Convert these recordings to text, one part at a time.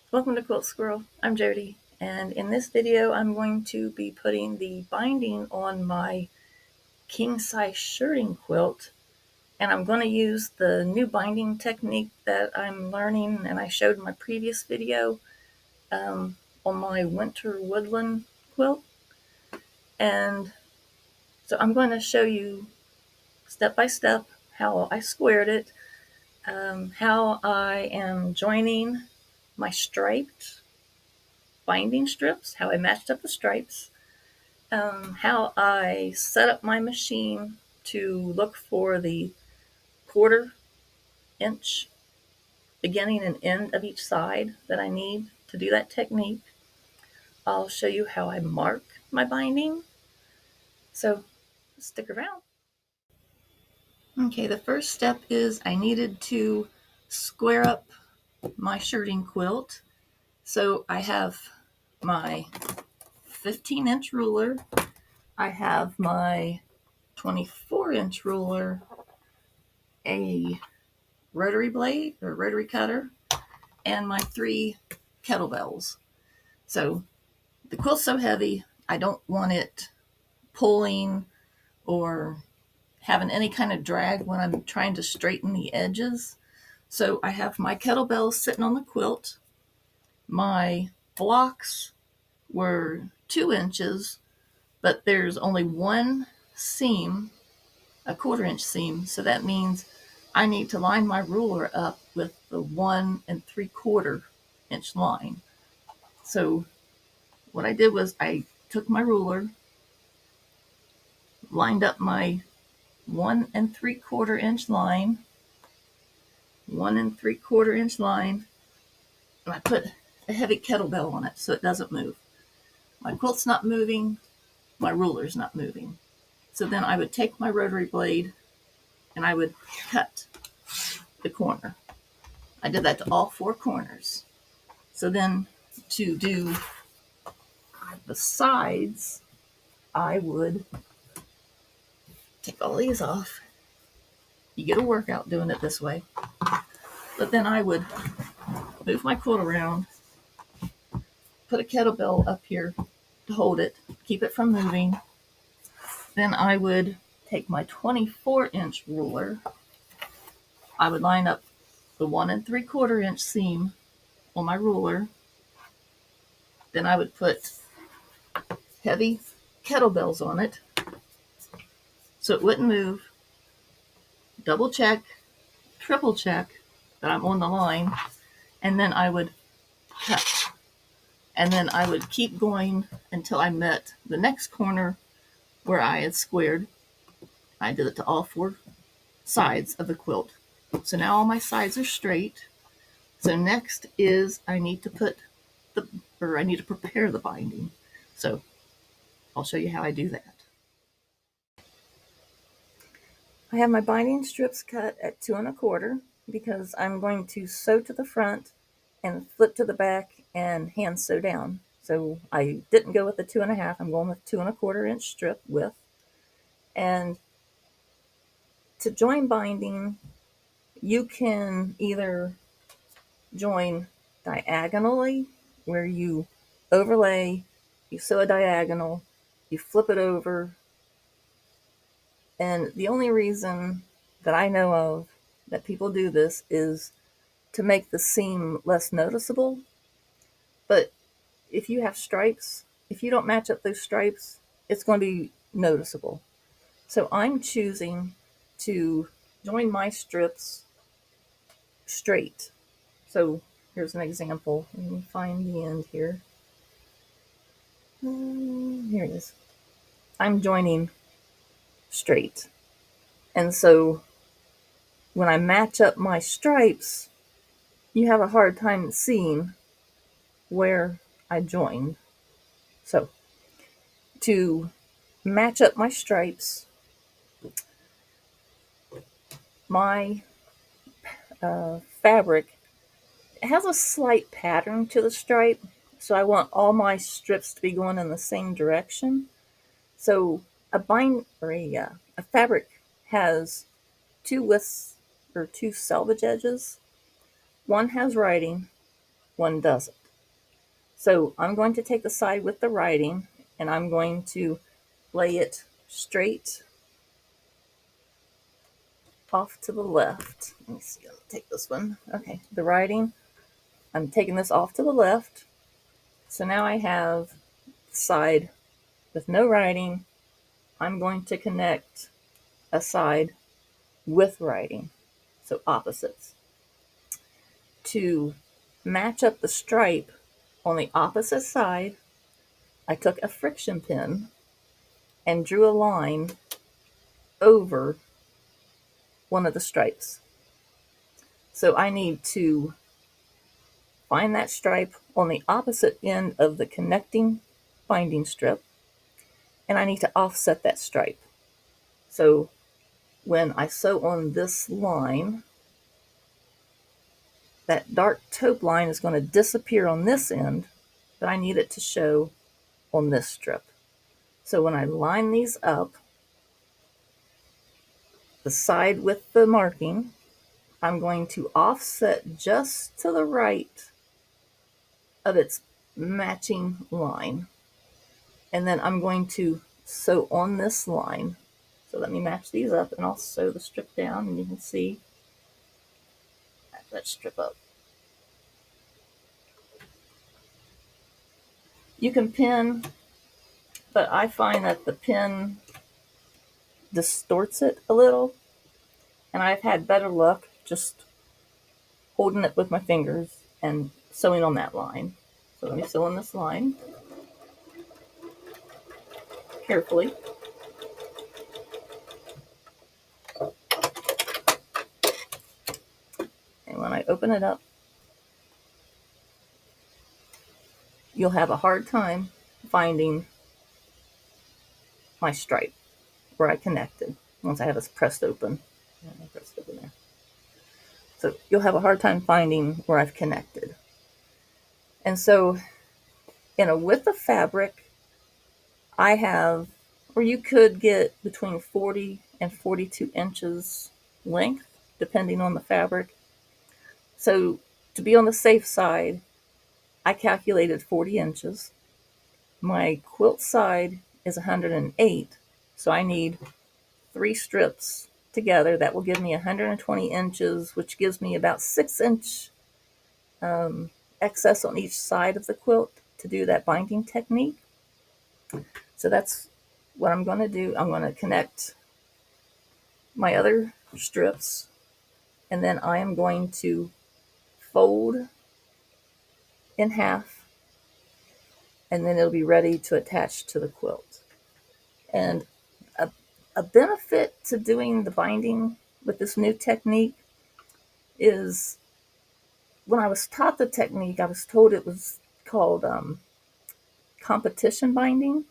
Welcome to Quilt Squirrel. I'm Jody, and in this video I'm going to be putting the binding on my king size shirting quilt, and I'm going to use the new binding technique that I'm learning and I showed in my previous video on my winter woodland quilt. And so I'm going to show you step by step how I squared it, how I am joining my striped binding strips, how I matched up the stripes, how I set up my machine to look for the 1/4 inch beginning and end of each side that I need to do that technique. I'll show you how I mark my binding. So stick around. Okay, the first step is I needed to square up my shirting quilt. So I have my 15-inch ruler. I have my 24-inch ruler, a rotary blade or rotary cutter, and my 3 kettlebells. So the quilt's so heavy, I don't want it pulling or having any kind of drag when I'm trying to straighten the edges. So I have my kettlebells sitting on the quilt. My blocks were 2 inches, but there's only one seam, a 1/4 inch seam. So that means I need to line my ruler up with the 1 3/4 inch line. So what I did was I took my ruler, lined up my 1 3/4 inch line, 1 3/4 inch line, and I put a heavy kettlebell on it so it doesn't move. My quilt's not moving, my ruler's not moving. So then I would take my rotary blade and I would cut the corner. I did that to all 4 corners. So then to do the sides, I would take all these off. You get a workout doing it this way. But then I would move my quilt around, put a kettlebell up here to hold it, keep it from moving. Then I would take my 24-inch ruler. I would line up the 1 3/4 inch seam on my ruler. Then I would put heavy kettlebells on it so it wouldn't move. Double check, triple check that I'm on the line, and then I would cut. And then I would keep going until I met the next corner where I had squared. I did it to all 4 sides of the quilt. So now all my sides are straight. So next is I need to prepare the binding. So I'll show you how I do that. I have my binding strips cut at 2 1/4 because I'm going to sew to the front and flip to the back and hand sew down. So I didn't go with the 2 1/2. I'm going with 2 1/4 inch strip width. And to join binding, you can either join diagonally, where you overlay, you sew a diagonal, you flip it over. And the only reason that I know of that people do this is to make the seam less noticeable. But if you have stripes, if you don't match up those stripes, it's going to be noticeable. So I'm choosing to join my strips straight. So here's an example. Let me find the end here. Here it is. I'm joining straight. And so when I match up my stripes, you have a hard time seeing where I joined. So to match up my stripes, my fabric has a slight pattern to the stripe. So I want all my strips to be going in the same direction. So a fabric has 2 widths or 2 selvage edges. One has writing one doesn't. So I'm going to take the side with the writing and I'm going to lay it straight off to the left. Let me see, I'll take this one. Okay, the writing, I'm taking this off to the left. So now I have the side with no writing. I'm going to connect a side with writing, so opposites. To match up the stripe on the opposite side, I took a friction pin and drew a line over one of the stripes. So I need to find that stripe on the opposite end of the connecting binding strip, and I need to offset that stripe. So when I sew on this line, that dark taupe line is going to disappear on this end, but I need it to show on this strip. So when I line these up, the side with the marking, I'm going to offset just to the right of its matching line. And then I'm going to sew on this line. So let me match these up and I'll sew the strip down and you can see that strip up. You can pin, but I find that the pin distorts it a little, and I've had better luck just holding it with my fingers and sewing on that line. So let me sew on this line carefully. And when I open it up, you'll have a hard time finding my stripe where I connected once I have this pressed open. Pressed open there. So you'll have a hard time finding where I've connected. And so in a width of fabric, I have, or you could get between 40 and 42 inches length, depending on the fabric. So to be on the safe side, I calculated 40 inches. My quilt side is 108, so I need 3 strips together. That will give me 120 inches, which gives me about 6-inch excess on each side of the quilt to do that binding technique. So that's what I'm going to do. I'm going to connect my other strips, and then I am going to fold in half, and then it'll be ready to attach to the quilt. And a benefit to doing the binding with this new technique is when I was taught the technique, I was told it was called competition binding.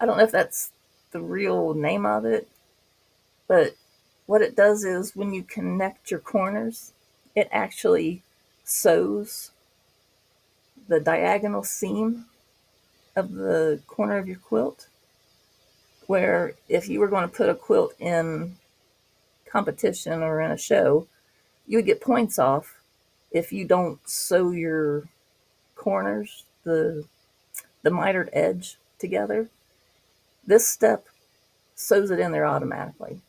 I don't know if that's the real name of it, but what it does is when you connect your corners, it actually sews the diagonal seam of the corner of your quilt, where if you were going to put a quilt in competition or in a show, you would get points off if you don't sew your corners, the mitered edge together. This step sews it in there automatically.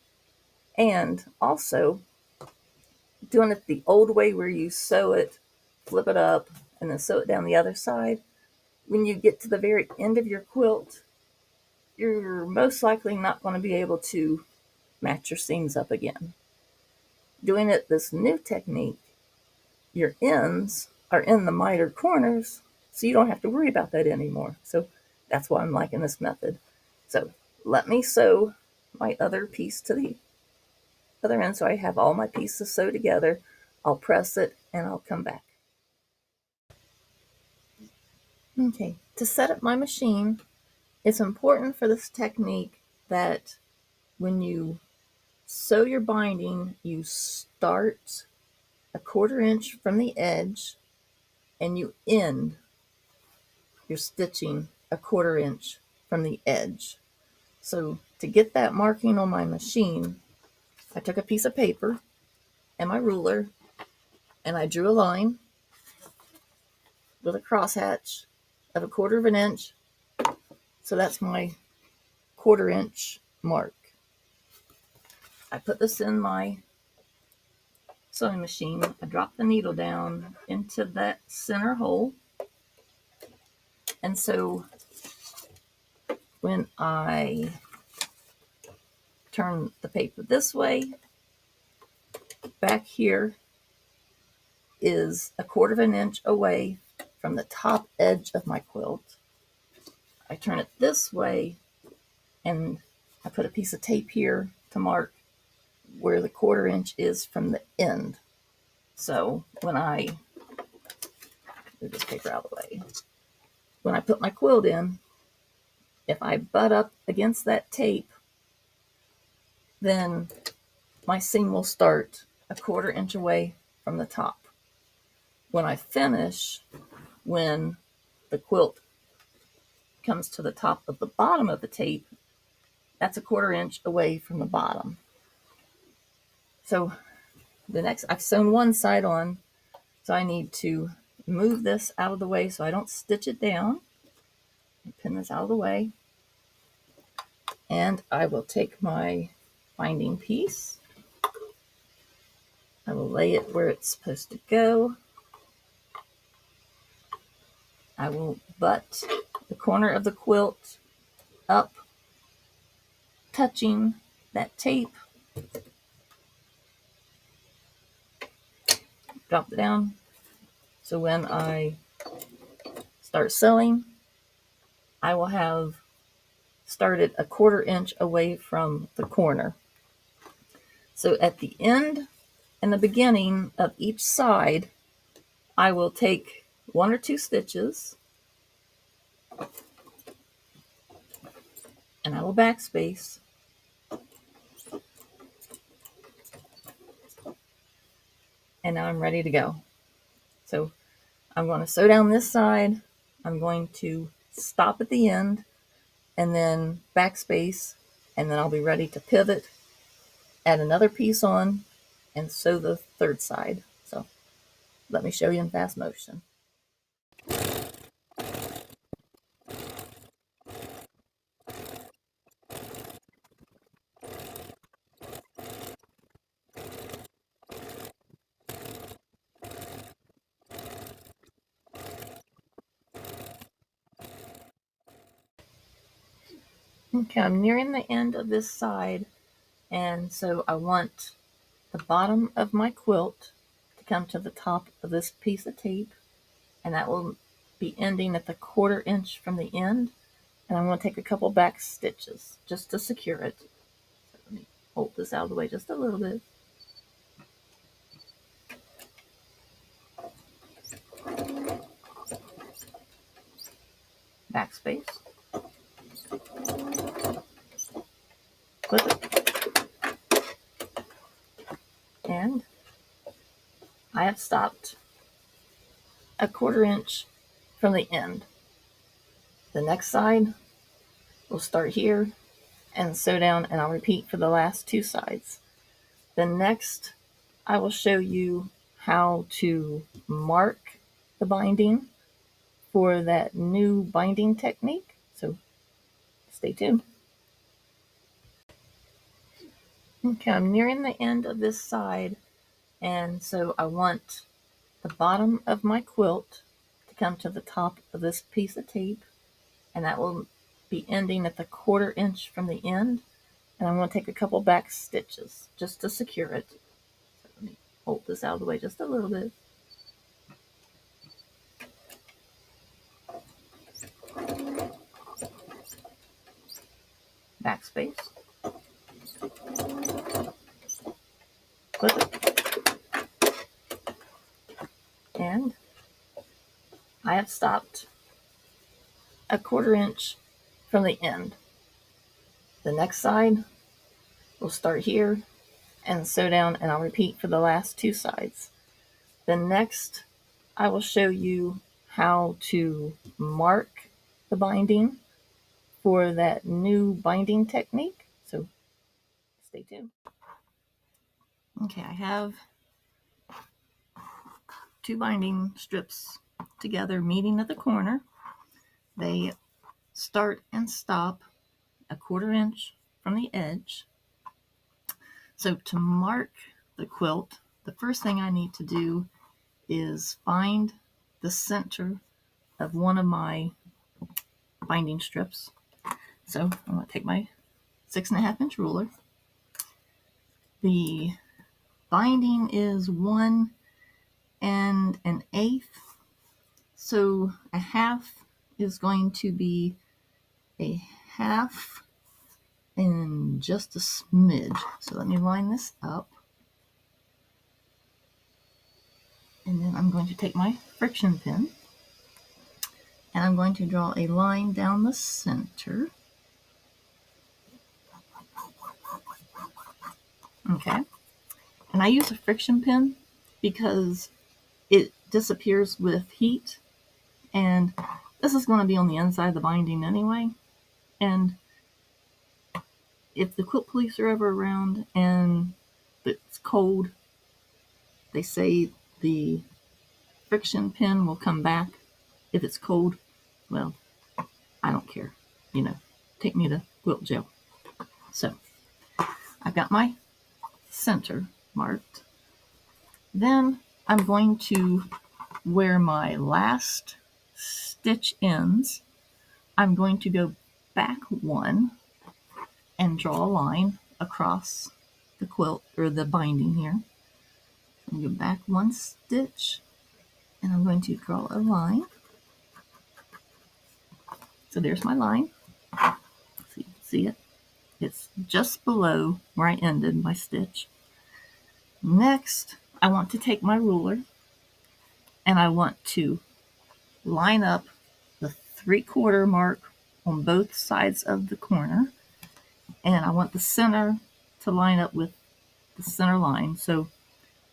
And also, doing it the old way where you sew it, flip it up, and then sew it down the other side, when you get to the very end of your quilt, you're most likely not going to be able to match your seams up again. Doing it this new technique, your ends are in the mitered corners, so you don't have to worry about that anymore. So that's why I'm liking this method. So let me sew my other piece to the other end so I have all my pieces sewed together. I'll press it and I'll come back. Okay, to set up my machine, it's important for this technique that when you sew your binding, you start a 1/4 inch from the edge and you end your stitching a 1/4 inch from the edge. So to get that marking on my machine, I took a piece of paper and my ruler and I drew a line. with a crosshatch of 1/4 inch. So that's my 1/4 inch mark. I put this in my sewing machine. I drop the needle down into that center hole. And so when I turn the paper this way, back here is 1/4 inch away from the top edge of my quilt. I turn it this way and I put a piece of tape here to mark where the 1/4 inch is from the end. So when I move this paper out of the way, when I put my quilt in, if I butt up against that tape, then my seam will start 1/4 inch away from the top. When I finish, when the quilt comes to the top of the bottom of the tape, that's 1/4 inch away from the bottom. So the next, I've sewn one side on, so I need to move this out of the way so I don't stitch it down. Pin this out of the way. And I will take my binding piece. I will lay it where it's supposed to go. I will butt the corner of the quilt up, touching that tape. Drop it down. So when I start sewing, I will have started 1/4 inch away from the corner. So at the end and the beginning of each side, I will take 1 or 2 stitches and I will backspace. And now I'm ready to go. So I'm going to sew down this side. I'm going to stop at the end and then backspace, and then I'll be ready to pivot, add another piece on, and sew the third side. So let me show you in fast motion. Okay, I'm nearing the end of this side, and so I want the bottom of my quilt to come to the top of this piece of tape, and that will be ending at the 1/4 inch from the end. And I'm going to take a couple back stitches just to secure it. So let me hold this out of the way just a little bit. Backspace. Clip it. And I have stopped 1/4 inch from the end. The next side will start here and sew down, and I'll repeat for the last 2 sides. Then next, I will show you how to mark the binding for that new binding technique. So stay tuned. Okay, I'm nearing the end of this side, and so I want the bottom of my quilt to come to the top of this piece of tape, and that will be ending at the 1/4 inch from the end. And I'm going to take a couple back stitches just to secure it. So let me hold this out of the way just a little bit. Backspace. Clip it. And I have stopped 1/4 inch from the end. The next side will start here and sew down, and I'll repeat for the last 2 sides. Then next, I will show you how to mark the binding for that new binding technique. So stay tuned. Okay, I have 2 binding strips together, meeting at the corner. They start and stop a 1/4 inch from the edge. So to mark the quilt, the first thing I need to do is find the center of one of my binding strips. So I'm going to take my 6.5 inch ruler. The binding is 1 1/8. So a half is going to be a half and just a smidge. So let me line this up. And then I'm going to take my friction pin and I'm going to draw a line down the center. Okay. And I use a friction pin because it disappears with heat. And this is going to be on the inside of the binding anyway. And if the quilt police are ever around and it's cold, they say the friction pin will come back. If it's cold, well, I don't care. Take me to quilt jail. So I've got my center marked. Then I'm going to, where my last stitch ends, I'm going to go back 1 and draw a line across the quilt or the binding here. I'm going to go back 1 stitch and I'm going to draw a line. So there's my line. So you can see it. It's just below where I ended my stitch. Next, I want to take my ruler and I want to line up the 3/4 mark on both sides of the corner. And I want the center to line up with the center line. So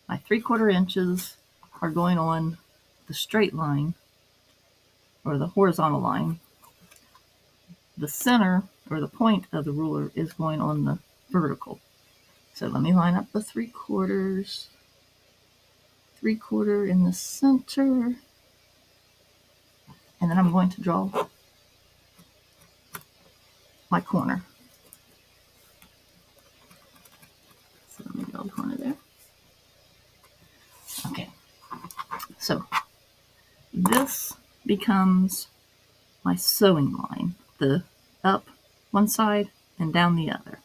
my 3/4 inches are going on the straight line or the horizontal line. The center or the point of the ruler is going on the vertical. So let me line up the 3/4, 3/4 in the center, and then I'm going to draw my corner. So let me draw the corner there. Okay, so this becomes my sewing line, the up one side and down the other.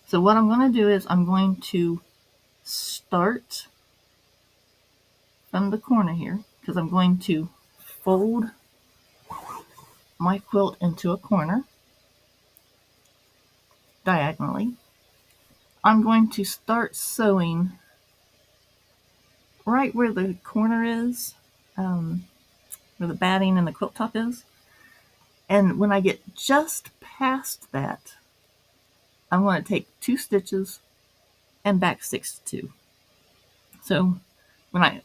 So what I'm going to do is I'm going to start from the corner here because I'm going to fold my quilt into a corner diagonally. I'm going to start sewing right where the corner is, where the batting and the quilt top is. And when I get just past that, I'm going to take 2 stitches and back 6 2. So when I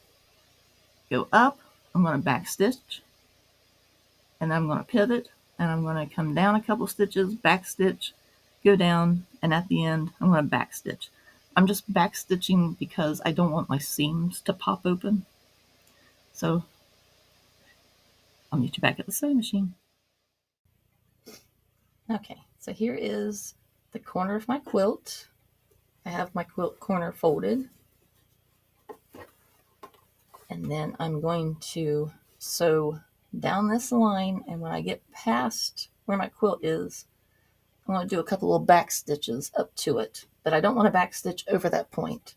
go up, I'm going to back stitch, and I'm going to pivot, and I'm going to come down a couple stitches, back stitch, go down, and at the end, I'm going to back stitch. I'm just back stitching because I don't want my seams to pop open. So I'll meet you back at the sewing machine. Okay, so here is the corner of my quilt. I have my quilt corner folded. And then I'm going to sew down this line, and when I get past where my quilt is, I'm going to do a couple of back stitches up to it, but I don't want to back stitch over that point.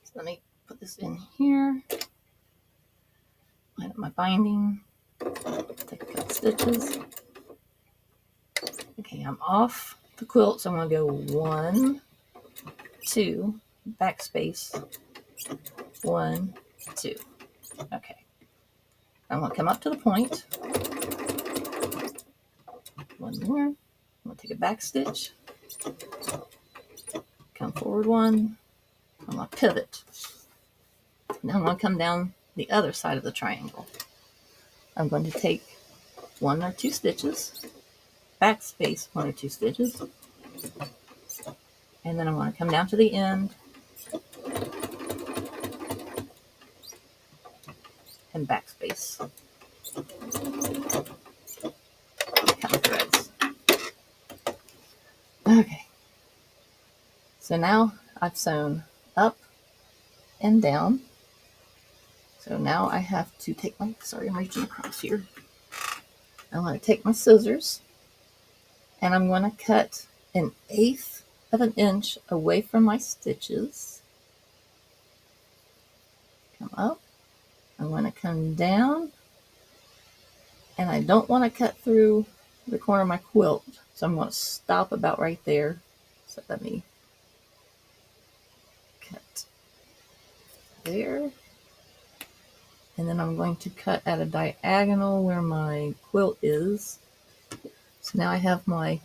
So let me put this in here, line up my binding, take a couple stitches. Okay, I'm off the quilt, so I'm going to go 1, 2, backspace, 1, 2. Okay, I'm going to come up to the point. One more. I'm going to take a back stitch, come forward 1, I'm going to pivot. Now I'm going to come down the other side of the triangle. I'm going to take 1 or 2 stitches, backspace 1 or 2 stitches, and then I'm going to come down to the end and backspace kind of threads. Okay, so now I've sewn up and down. So now I have to take my, sorry, I'm reaching across here. I want to take my scissors and I'm going to cut 1/8 of an inch away from my stitches. Come up. I'm going to come down, and I don't want to cut through the corner of my quilt, so I'm going to stop about right there. So let me cut there, and then I'm going to cut at a diagonal where my quilt is. So now I have my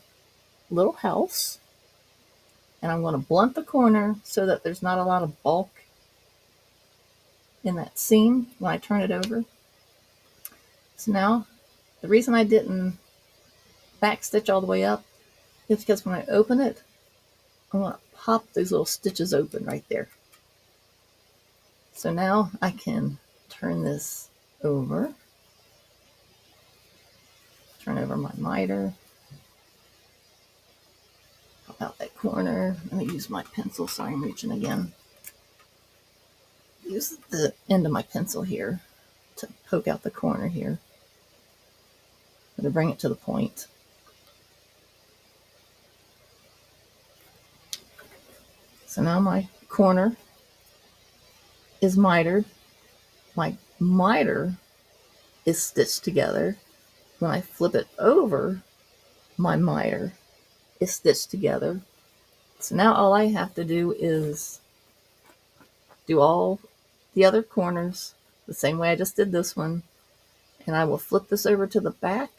little house, and I'm going to blunt the corner so that there's not a lot of bulk in that seam when I turn it over. So now, the reason I didn't back stitch all the way up is because when I open it, I want to pop those little stitches open right there. So now I can turn this over, turn over my miter, pop out that corner. Let me use my pencil so I'm reaching again. Use the end of my pencil here to poke out the corner here, and to bring it to the point. So now my corner is mitered. My miter is stitched together. When I flip it over, my miter is stitched together. So now all I have to do is do all the other corners the same way I just did this one, and I will flip this over to the back,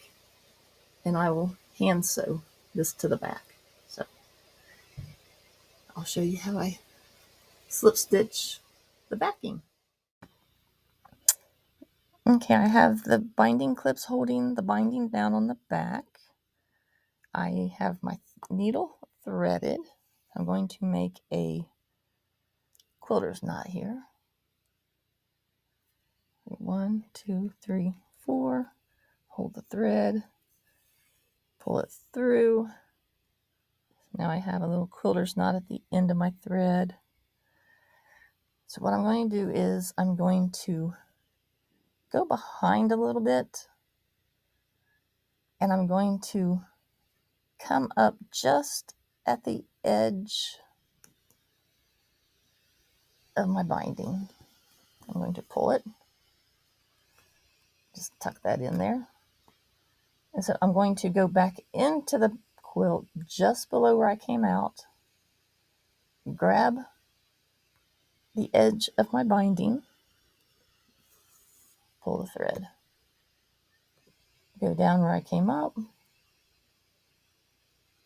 and I will hand sew this to the back. So I'll show you how I slip stitch the backing. Okay, I have the binding clips holding the binding down on the back. I have my needle threaded. I'm going to make a quilter's knot here. 1, 2, 3, 4. Hold the thread, pull it through. Now I have a little quilter's knot at the end of my thread. So what I'm going to do is I'm going to go behind a little bit, and I'm going to come up just at the edge of my binding. I'm going to pull it, just tuck that in there. And so I'm going to go back into the quilt just below where I came out, grab the edge of my binding, pull the thread, go down where I came up,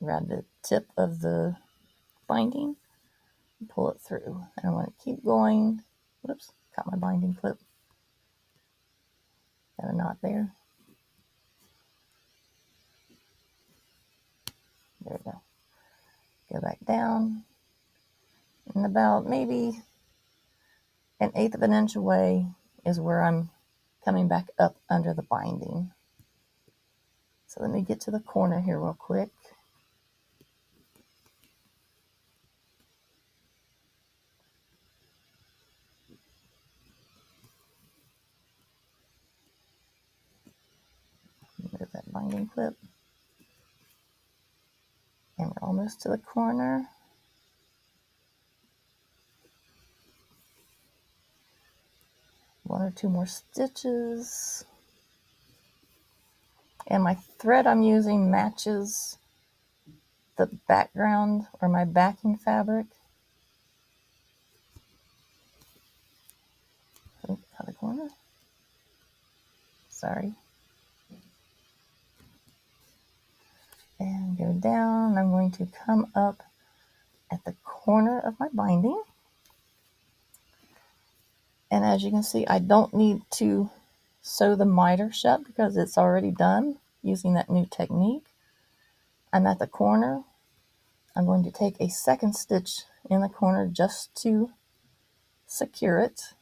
grab the tip of the binding, and pull it through. And I want to keep going. Whoops, got my binding clip. Got a knot there. There we go. Go back down, and about maybe 1/8 of an inch away is where I'm coming back up under the binding. So let me get to the corner here real quick. Move that binding clip. And we're almost to the corner. One or two more stitches. And my thread I'm using matches the background or my backing fabric. Out of the corner. Sorry. And go down. I'm going to come up at the corner of my binding. And as you can see, I don't need to sew the miter shut because it's already done using that new technique. I'm at the corner. I'm going to take a second stitch in the corner just to secure it.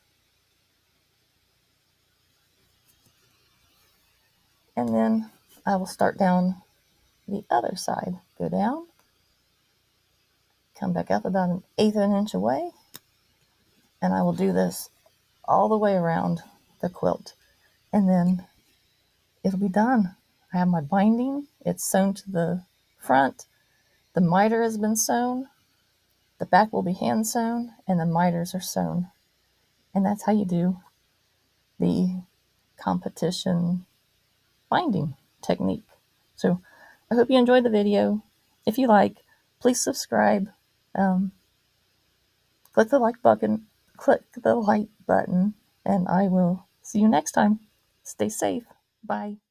And then I will start down the other side. Go down, come back up about 1/8 of an inch away, and I will do this all the way around the quilt. And then it'll be done. I have my binding. It's sewn to the front. The miter has been sewn. The back will be hand sewn, and the miters are sewn. And that's how you do the competition binding technique. So I hope you enjoyed the video. If you like, please subscribe. Um, click the like button. And I will see you next time. Stay safe. Bye.